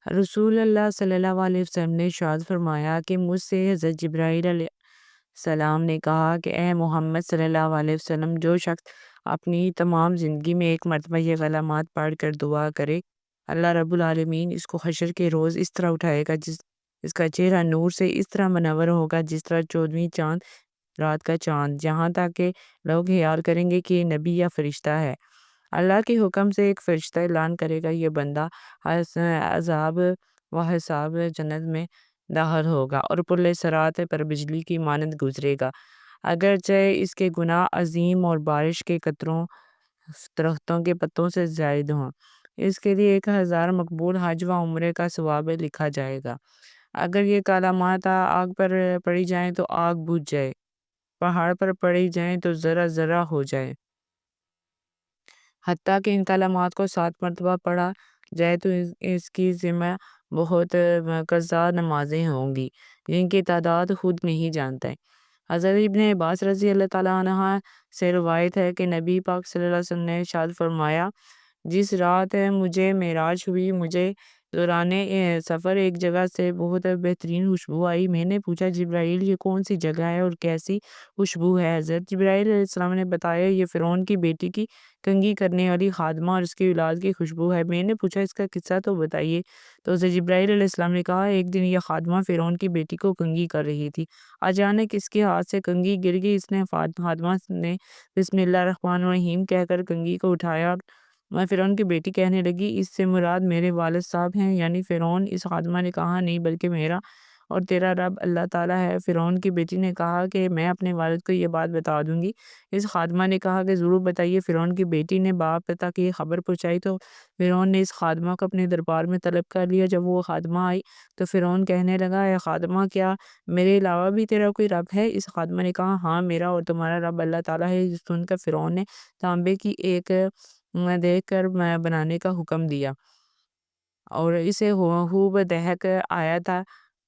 رسول اللہ صلی اللہ علیہ وسلم نے ارشاد فرمایا کہ مجھ سے حضرت جبرائیل علیہ السلام نے کہا کہ اے محمد صلی اللہ علیہ وسلم، جو شخص اپنی تمام زندگی میں ایک مرتبہ یہ کلمات پڑھ کر دعا کرے، اللہ رب العالمین اس کو حشر کے روز اس طرح اٹھائے گا، اس کا چہرہ نور سے اس طرح منور ہوگا جس طرح 14ویں چاند رات کا چاند، جہاں تک کہ لوگ خیال کریں گے کہ یہ نبی یا فرشتہ ہے۔ اللہ کے حکم سے ایک فرشتہ اعلان کرے گا، یہ بندہ عذاب و حساب جنت میں داخل ہوگا اور پل صراط پر بجلی کی مانند گزرے گا، اگرچہ اس کے گناہ عظیم اور بارش کے قطروں درختوں کے پتوں سے زائد ہوں۔ اس کے لیے 1000 مقبول حج و عمرے کا ثواب لکھا جائے گا۔ اگر یہ کلمات آگ پر پڑی جائیں تو آگ بجھ جائے، پہاڑ پر پڑی جائیں تو ذرہ ذرہ ہو جائے، حتیٰ کہ ان کلمات کو 7 مرتبہ پڑھا جائے تو اس کی ذمہ بہت قضا نمازیں ہوں گی جن کی تعداد خود نہیں جانتے۔ حضرت ابن عباس رضی اللہ تعالیٰ عنہ سے روایت ہے کہ نبی پاک صلی اللہ علیہ وسلم نے ارشاد فرمایا، جس رات مجھے معراج ہوئی، مجھے دوران سفر ایک جگہ سے بہت بہترین خوشبو آئی۔ میں نے پوچھا، جبرائیل یہ کون سی جگہ ہے اور کیسی خوشبو ہے؟ حضرت جبرائیل علیہ السلام نے بتایا، یہ فرعون کی بیٹی کی کنگھی کرنے والی خادمہ اور اس کی اولاد کی خوشبو ہے۔ میں نے پوچھا، اس کا قصہ تو بتائیے۔ تو حضرت جبرائیل علیہ السلام نے کہا، ایک دن یہ خادمہ فرعون کی بیٹی کو کنگھی کر رہی تھی، اچانک اس کے ہاتھ سے کنگھی گر گئی۔ اس نے خادمہ نے بسم اللہ الرحمن الرحیم کہہ کر کنگھی کو اٹھایا اور فرعون کی بیٹی کہنے لگی، اس سے مراد میرے والد صاحب ہیں یعنی فرعون۔ اس خادمہ نے کہا، نہیں بلکہ میرا اور تیرا رب اللہ تعالیٰ ہے۔ فرعون کی بیٹی نے کہا کہ میں اپنے والد کو یہ بات بتا دوں گی۔ اس خادمہ نے کہا کہ ضرور بتائیے۔ فرعون کی بیٹی نے باپ تک یہ خبر پہنچائی تو فرعون نے اس خادمہ کو اپنے دربار میں طلب کر لیا۔ جب وہ خادمہ آئی تو فرعون کہنے لگا، اے خادمہ، کیا میرے علاوہ بھی تیرا کوئی رب ہے؟ اس خادمہ نے کہا، ہاں، میرا اور تمہارا رب اللہ تعالیٰ ہے۔ سن کر فرعون نے تانبے کی ایک دیکھ کر بنانے کا حکم دیا اور اسے خوب دہک آیا تھا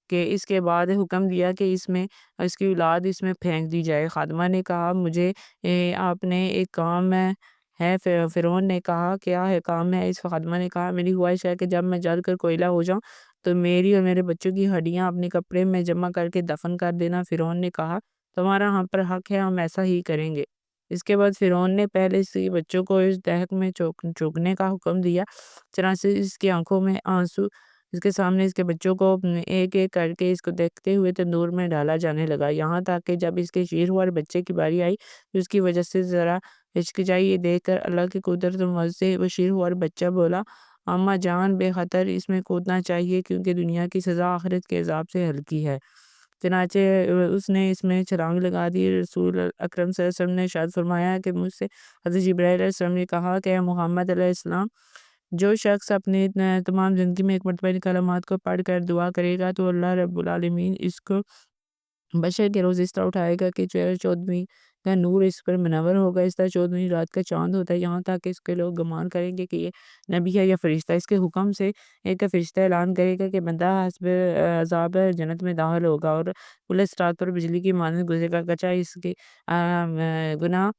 کہ اس کے بعد حکم دیا کہ اس کی اولاد اس میں پھینک دی جائے۔ خادمہ نے کہا، مجھے آپ نے ایک کام ہے۔ فرعون نے کہا، کیا ہے کام ہے؟ اس خادمہ نے کہا، میری خواہش ہے کہ جب میں جل کر کوئلہ ہو جاؤں تو میری اور میرے بچوں کی ہڈیاں اپنے کپڑے میں جمع کر کے دفن کر دینا۔ فرعون نے کہا، تمہارا ہم پر حق ہے، ہم ایسا ہی کریں گے۔ اس کے بعد فرعون نے پہلے سے بچوں کو اس دہک میں چوکنے کا حکم دیا، چنانچہ اس کی آنکھوں میں آنسو اس کے سامنے اس کے بچوں کو ایک ایک کر کے اس کو دیکھتے ہوئے تندور میں ڈالا جانے لگا، یہاں تک کہ جب اس کے شیر ہوا اور بچے کی باری آئی تو اس کی وجہ سے ذرا ہچکچائی۔ یہ دیکھ کر اللہ کی قدرت سے وہ شیر ہوا اور بچہ بولا، اماں جان، بے خطر اس میں کودنا چاہیے کیونکہ دنیا کی سزا آخرت کے عذاب سے ہلکی ہے۔ چنانچہ اس نے اس میں چھلانگ لگا دی۔ رسول اکرم صلی اللہ علیہ وسلم نے ارشاد فرمایا کہ مجھ سے حضرت جبرائیل علیہ السلام نے کہا کہ اے محمد علیہ السلام، جو شخص اپنے تمام زندگی میں ایک مرتبہ ان کلمات کو پڑھ کر دعا کرے گا تو اللہ رب العالمین اس کو بشر کے روز اس طرح اٹھائے گا کہ 14ویں کا نور اس پر منور ہوگا، اس طرح 14ویں رات کا چاند ہوتا ہے، یہاں تک کہ اس کے لوگ گمان کریں گے کہ یہ نبی ہے یا فرشتہ۔ اس کے حکم سے ایک فرشتہ اعلان کرے گا کہ بندہ حسب عذاب جنت میں داخل ہوگا اور پل صراط پر بجلی کی مانند گزرے گا، گرچہ اس کے گناہ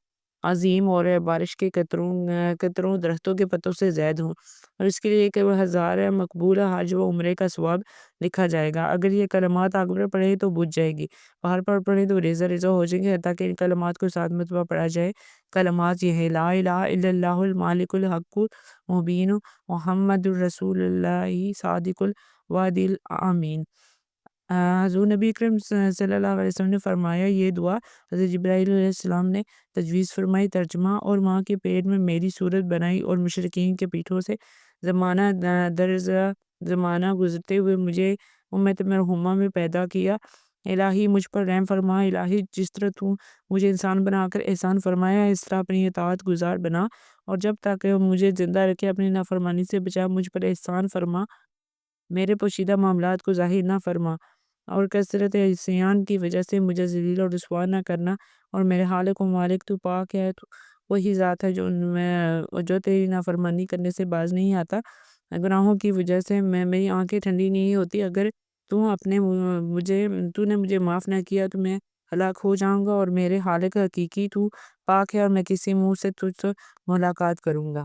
عظیم اور بارش کے قطروں درختوں کے پتوں سے زائد ہوں، اور اس کے لیے 1000 مقبول حج و عمرے کا ثواب لکھا جائے گا۔ اگر یہ کلمات آگ پر پڑھے تو بجھ جائے گی، پہاڑ پر پڑھے تو ریزہ ریزہ ہو جائیں گے، حتیٰ کہ ان کلمات کو 7 مرتبہ پڑھا جائے۔ کلمات یہ ہے، لا الہ الا اللہ المالک الحق المبین محمد الرسول اللہ صادق الوعد الامین۔ حضور نبی اکرم صلی اللہ علیہ وسلم نے فرمایا، یہ دعا حضرت جبرائیل علیہ السلام نے تجویز فرمائی، ترجمہ اور ماں کے پیٹ میں میری صورت بنائی اور مشرکین کے پیٹھوں سے زمانہ در زمانہ گزرتے ہوئے مجھے امت مرحومہ میں پیدا کیا۔ الہی مجھ پر رحم فرما، الہی جس طرح تو مجھے انسان بنا کر احسان فرمایا اس طرح اپنی اطاعت گزار بنا، اور جب تک مجھے زندہ رکھے اپنی نافرمانی سے بچا، مجھ پر احسان فرما، میرے پوشیدہ معاملات کو ظاہر نہ فرما اور کثرت عصیان کی وجہ سے مجھے ذلیل اور رسوا نہ کرنا، اور میرے خالق و مالک تو پاک ہے، تو وہی ذات ہے جو تیری نافرمانی کرنے سے باز نہیں آتا۔ گناہوں کی وجہ سے میری آنکھیں ٹھنڈی نہیں ہوتی، اگر تو نے مجھے معاف نہ کیا تو میں ہلاک ہو جاؤں گا، اور میرے خالق حقیقی تو پاک ہے اور میں کسی منہ سے تجھ سے ملاقات کروں گا۔